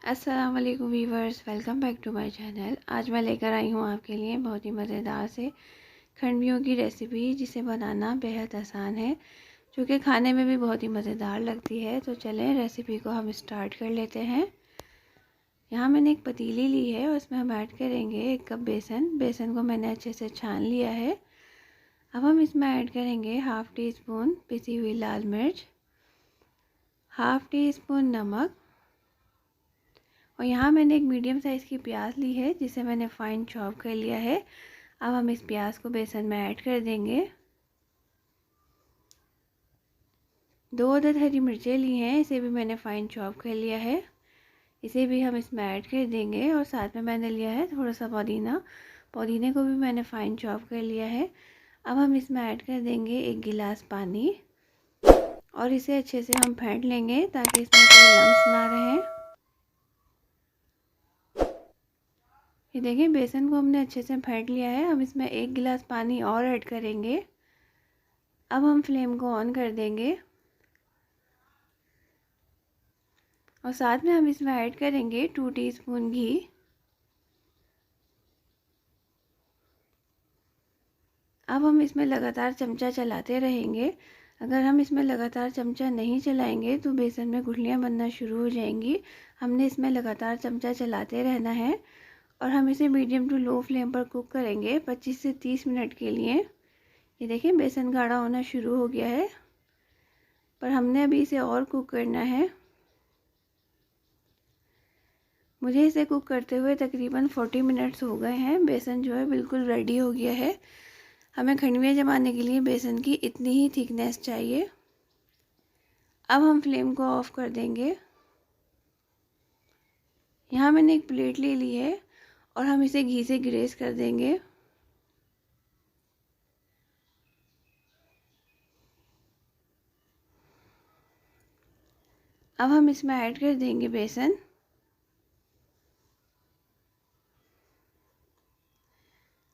अस्सलाम वालेकुम viewers, welcome back to my channel. आज मैं लेकर आई हूँ आपके लिए बहुत ही मज़ेदार से खंडवियों की रेसिपी, जिसे बनाना बेहद आसान है, जो कि खाने में भी बहुत ही मज़ेदार लगती है। तो चलें रेसिपी को हम स्टार्ट कर लेते हैं। यहाँ मैंने एक पतीली ली है और उसमें हम ऐड करेंगे 1 कप बेसन। बेसन को मैंने अच्छे से छान लिया है। अब हम इसमें ऐड करेंगे हाफ़ टी स्पून पिसी हुई लाल मिर्च, हाफ़ टी स्पून नमक, और यहाँ मैंने एक मीडियम साइज़ की प्याज ली है, जिसे मैंने फाइन चॉप कर लिया है। अब हम इस प्याज को बेसन में ऐड कर देंगे। 2 अदद हरी मिर्चें ली हैं, इसे भी मैंने फाइन चॉप कर लिया है। इसे भी हम इसमें ऐड कर देंगे। और साथ में मैंने लिया है थोड़ा सा पुदीना, पुदीने को भी मैंने फाइन चॉप कर लिया है। अब हम इसमें ऐड कर देंगे 1 गिलास पानी और इसे अच्छे से हम फेंट लेंगे ताकि इसमें कोई लम्स ना रहे। ये देखिए, बेसन को हमने अच्छे से फेंट लिया है। हम इसमें 1 गिलास पानी और ऐड करेंगे। अब हम फ्लेम को ऑन कर देंगे और साथ में हम इसमें ऐड करेंगे 2 टीस्पून घी। अब हम इसमें लगातार चमचा चलाते रहेंगे। अगर हम इसमें लगातार चमचा नहीं चलाएंगे तो बेसन में गुठलियाँ बनना शुरू हो जाएंगी। हमने इसमें लगातार चमचा चलाते रहना है और हम इसे मीडियम टू लो फ्लेम पर कुक करेंगे 25 से 30 मिनट के लिए। ये देखिए, बेसन गाढ़ा होना शुरू हो गया है, पर हमने अभी इसे और कुक करना है। मुझे इसे कुक करते हुए तकरीबन 40 मिनट्स हो गए हैं। बेसन जो है बिल्कुल रेडी हो गया है। हमें खंडवियाँ जमाने के लिए बेसन की इतनी ही थिकनेस चाहिए। अब हम फ्लेम को ऑफ कर देंगे। यहाँ मैंने एक प्लेट ले ली है और हम इसे घी से ग्रेस कर देंगे। अब हम इसमें ऐड कर देंगे बेसन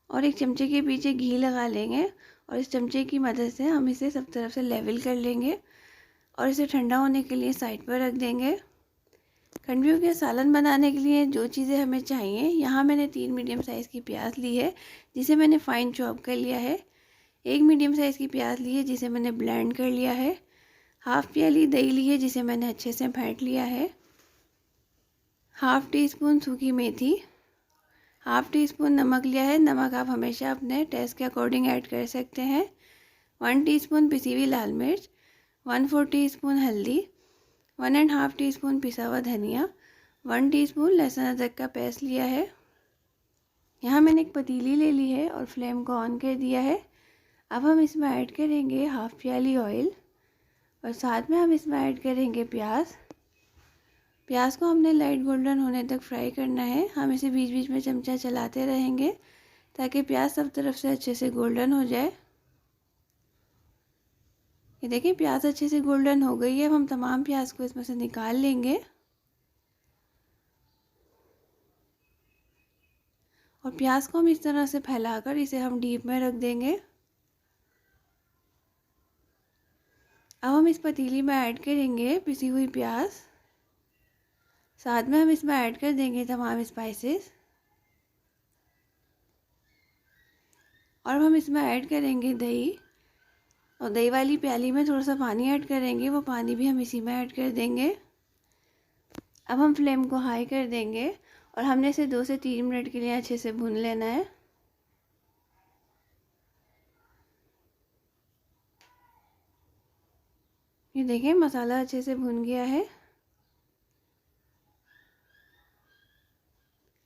और एक चमचे के पीछे घी लगा लेंगे और इस चमचे की मदद से हम इसे सब तरफ से लेवल कर लेंगे और इसे ठंडा होने के लिए साइड पर रख देंगे। खंडवियों के सालन बनाने के लिए जो चीज़ें हमें चाहिए, यहाँ मैंने 3 मीडियम साइज़ की प्याज ली है, जिसे मैंने फाइन चॉप कर लिया है। 1 मीडियम साइज़ की प्याज ली है, जिसे मैंने ब्लेंड कर लिया है। हाफ़ प्याली दही ली है, जिसे मैंने अच्छे से फेंट लिया है। हाफ़ टी स्पून सूखी मेथी, हाफ़ टी स्पून नमक लिया है। नमक आप हमेशा अपने टेस्ट के अकॉर्डिंग ऐड कर सकते हैं। 1 टीस्पून पिसी हुई लाल मिर्च, 1/4 टीस्पून हल्दी, 1.5 टीस्पून पिसा हुआ धनिया, 1 टीस्पून लहसुन अदरक का पेस्ट लिया है। यहाँ मैंने एक पतीली ले ली है और फ्लेम को ऑन कर दिया है। अब हम इसमें ऐड करेंगे हाफ़ प्याली ऑयल और साथ में हम इसमें ऐड करेंगे प्याज। प्याज को हमने लाइट गोल्डन होने तक फ्राई करना है। हम इसे बीच बीच में चमचा चलाते रहेंगे ताकि प्याज सब तरफ से अच्छे से गोल्डन हो जाए। ये देखिए, प्याज अच्छे से गोल्डन हो गई है। अब हम तमाम प्याज को इसमें से निकाल लेंगे और प्याज को हम इस तरह से फैलाकर इसे हम डीप में रख देंगे। अब हम इस पतीली में ऐड करेंगे पिसी हुई प्याज। साथ में हम इसमें ऐड कर देंगे तमाम स्पाइसेस और हम इसमें ऐड करेंगे दही। और दही वाली प्याली में थोड़ा सा पानी ऐड करेंगे, वो पानी भी हम इसी में ऐड कर देंगे। अब हम फ्लेम को हाई कर देंगे और हमने इसे 2 से 3 मिनट के लिए अच्छे से भून लेना है। ये देखिए, मसाला अच्छे से भुन गया है।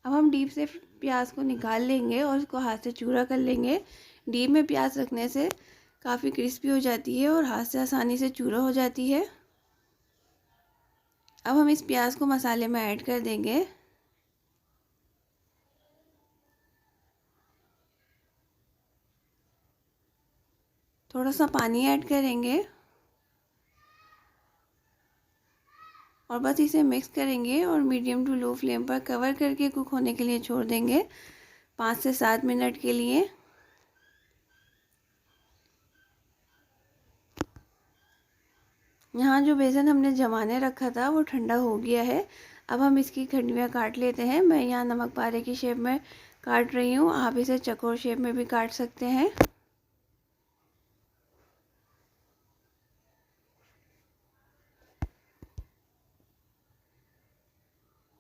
अब हम डीप से प्याज को निकाल लेंगे और उसको हाथ से चूरा कर लेंगे। डीप में प्याज रखने से काफ़ी क्रिस्पी हो जाती है और हाथ से आसानी से चूरा हो जाती है। अब हम इस प्याज को मसाले में ऐड कर देंगे। थोड़ा सा पानी ऐड करेंगे और बस इसे मिक्स करेंगे और मीडियम टू लो फ्लेम पर कवर करके कुक होने के लिए छोड़ देंगे 5 से 7 मिनट के लिए। यहाँ जो बेसन हमने जमाने रखा था वो ठंडा हो गया है। अब हम इसकी खंडवियाँ काट लेते हैं। मैं यहाँ नमक पारे की शेप में काट रही हूँ, आप इसे चौकोर शेप में भी काट सकते हैं।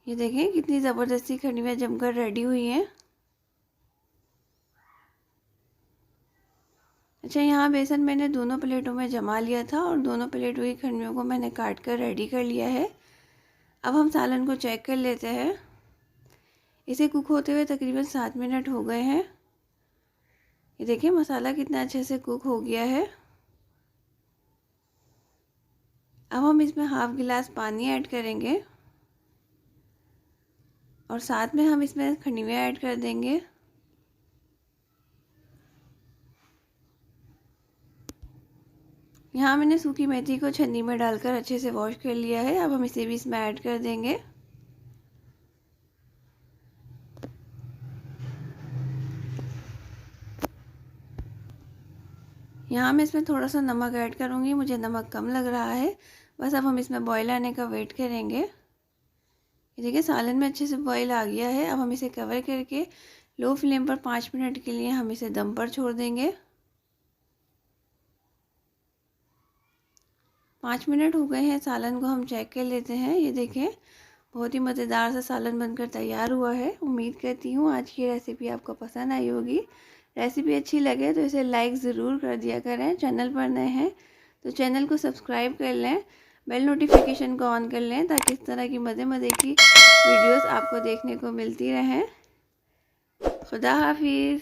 ये देखें कितनी ज़बरदस्ती खंडवियाँ जमकर रेडी हुई हैं। अच्छा, यहाँ बेसन मैंने दोनों प्लेटों में जमा लिया था और दोनों प्लेटों की खंडवियों को मैंने काट कर रेडी कर लिया है। अब हम सालन को चेक कर लेते हैं। इसे कुक होते हुए तकरीबन 7 मिनट हो गए हैं। ये देखिए मसाला कितना अच्छे से कुक हो गया है। अब हम इसमें हाफ गिलास पानी ऐड करेंगे और साथ में हम इसमें खंडवियाँ ऐड कर देंगे। यहाँ मैंने सूखी मेथी को छन्नी में डालकर अच्छे से वॉश कर लिया है। अब हम इसे भी इसमें ऐड कर देंगे। यहाँ मैं इसमें थोड़ा सा नमक ऐड करूँगी, मुझे नमक कम लग रहा है। बस अब हम इसमें बॉईल आने का वेट करेंगे। ये देखिए सालन में अच्छे से बॉईल आ गया है। अब हम इसे कवर करके लो फ्लेम पर 5 मिनट के लिए हम इसे दम पर छोड़ देंगे। 5 मिनट हो गए हैं, सालन को हम चेक कर लेते हैं। ये देखें बहुत ही मज़ेदार सा सालन बनकर तैयार हुआ है। उम्मीद करती हूँ आज की रेसिपी आपको पसंद आई होगी। रेसिपी अच्छी लगे तो इसे लाइक ज़रूर कर दिया करें। चैनल पर नए हैं तो चैनल को सब्सक्राइब कर लें, बेल नोटिफिकेशन को ऑन कर लें ताकि इस तरह की मज़े की वीडियोस आपको देखने को मिलती रहें। खुदा हाफिज़।